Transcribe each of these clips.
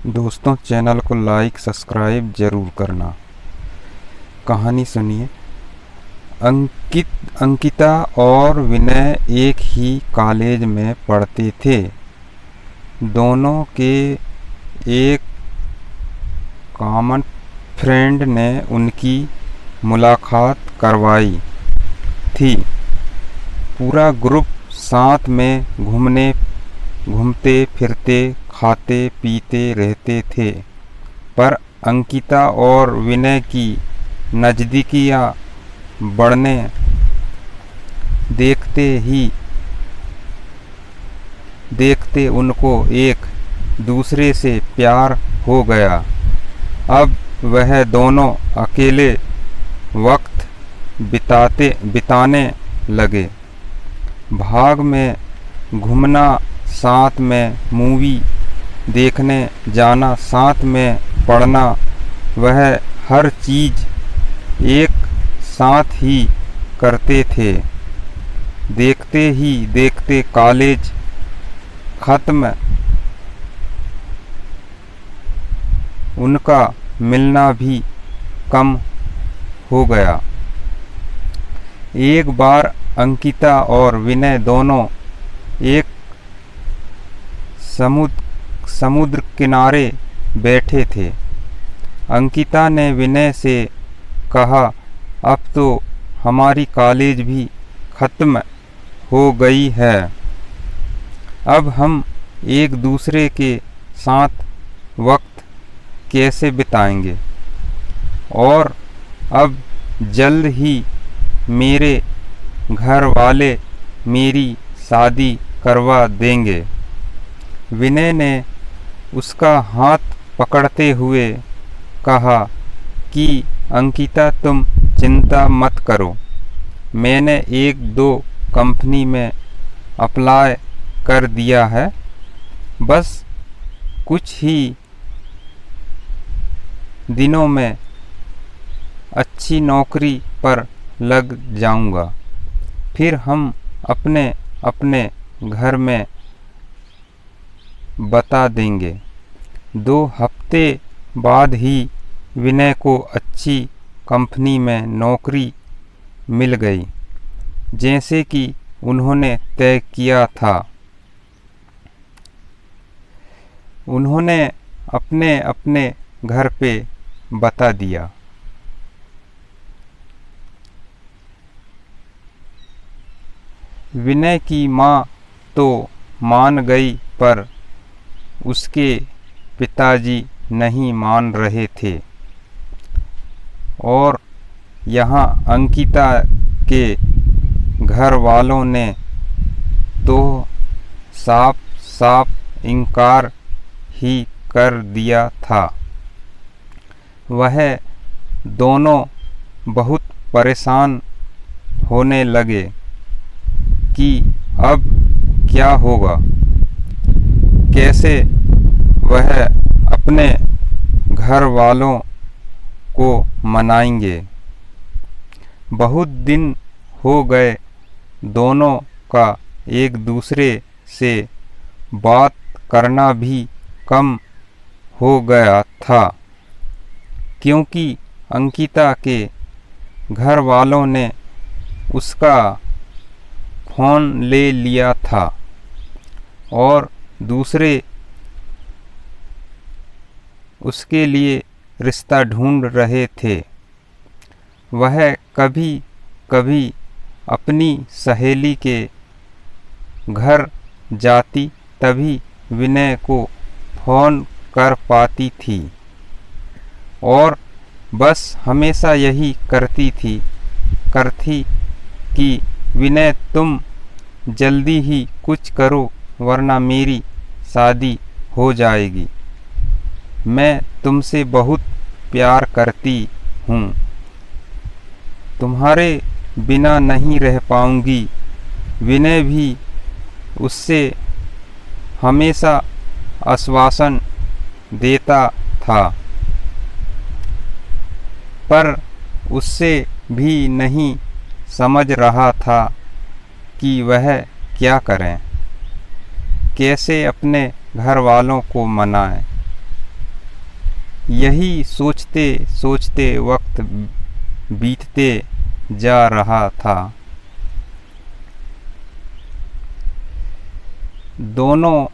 दोस्तों, चैनल को like subscribe ज़रूर करना। कहानी सुनिए। अंकिता और विनय एक ही कॉलेज में पढ़ते थे। दोनों के एक कॉमन फ्रेंड ने उनकी मुलाकात करवाई थी। पूरा ग्रुप साथ में घूमते फिरते खाते पीते रहते थे। पर अंकिता और विनय की नज़दीकियाँ बढ़ने देखते उनको एक दूसरे से प्यार हो गया। अब वह दोनों अकेले वक्त बिताने लगे। भाग में घूमना, साथ में मूवी देखने जाना, साथ में पढ़ना, वह हर चीज़ एक साथ ही करते थे। देखते ही देखते कॉलेज ख़त्म, उनका मिलना भी कम हो गया। एक बार अंकिता और विनय दोनों एक समुद्र किनारे बैठे थे। अंकिता ने विनय से कहा, अब तो हमारी कॉलेज भी ख़त्म हो गई है। अब हम एक दूसरे के साथ वक्त कैसे बिताएंगे? और अब जल्द ही मेरे घर वाले मेरी शादी करवा देंगे। विनय ने उसका हाथ पकड़ते हुए कहा कि अंकिता, तुम चिंता मत करो। मैंने एक दो कंपनी में अप्लाई कर दिया है। बस कुछ ही दिनों में अच्छी नौकरी पर लग जाऊंगा। फिर हम अपने अपने घर में बता देंगे। 2 हफ्ते बाद ही विनय को अच्छी कंपनी में नौकरी मिल गई, जैसे कि उन्होंने तय किया था। उन्होंने अपने अपने घर पे बता दिया। विनय की माँ तो मान गई, पर उसके पिताजी नहीं मान रहे थे। और यहाँ अंकिता के घर वालों ने तो साफ साफ इनकार ही कर दिया था। वह दोनों बहुत परेशान होने लगे कि अब क्या होगा, कैसे वह अपने घर वालों को मनाएंगे। बहुत दिन हो गए दोनों का एक दूसरे से बात करना भी कम हो गया था, क्योंकि अंकिता के घर वालों ने उसका फ़ोन ले लिया था और दूसरे उसके लिए रिश्ता ढूंढ रहे थे। वह कभी कभी अपनी सहेली के घर जाती, तभी विनय को फ़ोन कर पाती थी और बस हमेशा यही करती कि विनय, तुम जल्दी ही कुछ करो, वरना मेरी शादी हो जाएगी। मैं तुमसे बहुत प्यार करती हूँ, तुम्हारे बिना नहीं रह पाऊँगी। विनय भी उससे हमेशा आश्वासन देता था, पर उससे भी नहीं समझ रहा था कि वह क्या करें, कैसे अपने घर वालों को मनाएं। यही सोचते सोचते वक्त बीतते जा रहा था। दोनों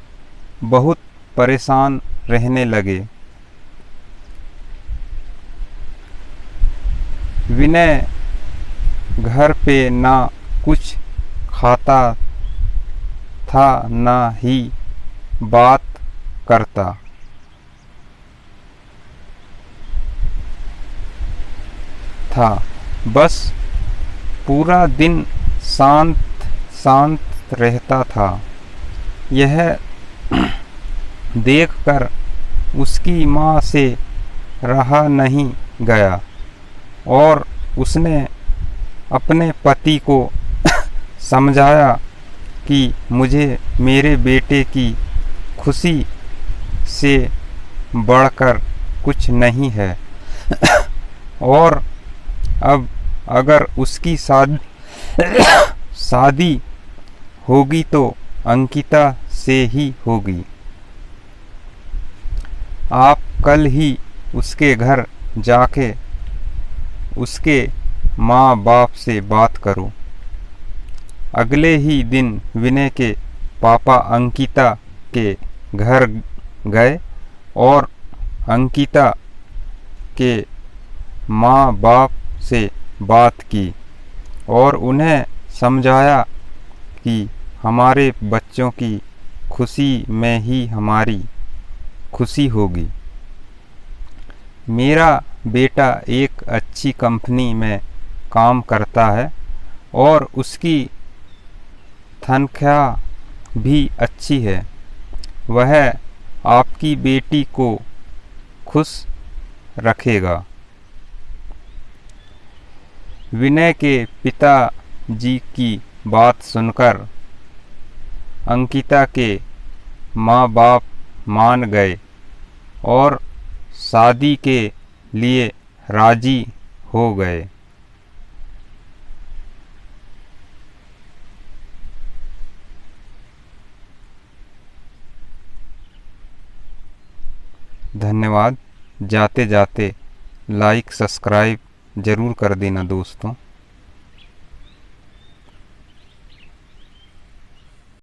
बहुत परेशान रहने लगे। विनय घर पे ना कुछ खाता था ना ही बात करता। था बस पूरा दिन शांत शांत रहता था। यह देखकर उसकी माँ से रहा नहीं गया और उसने अपने पति को समझाया कि मुझे मेरे बेटे की खुशी से बढ़कर कुछ नहीं है और अब अगर उसकी शादी होगी तो अंकिता से ही होगी। आप कल ही उसके घर जाके उसके माँ बाप से बात करो। अगले ही दिन विनय के पापा अंकिता के घर गए और अंकिता के माँ बाप से बात की और उन्हें समझाया कि हमारे बच्चों की खुशी में ही हमारी खुशी होगी। मेरा बेटा एक अच्छी कंपनी में काम करता है और उसकी तनख्वाह भी अच्छी है। वह आपकी बेटी को खुश रखेगा। विनय के पिताजी की बात सुनकर अंकिता के माँ बाप मान गए और शादी के लिए राजी हो गए। धन्यवाद। जाते जाते लाइक सब्सक्राइब ज़रूर कर देना दोस्तों।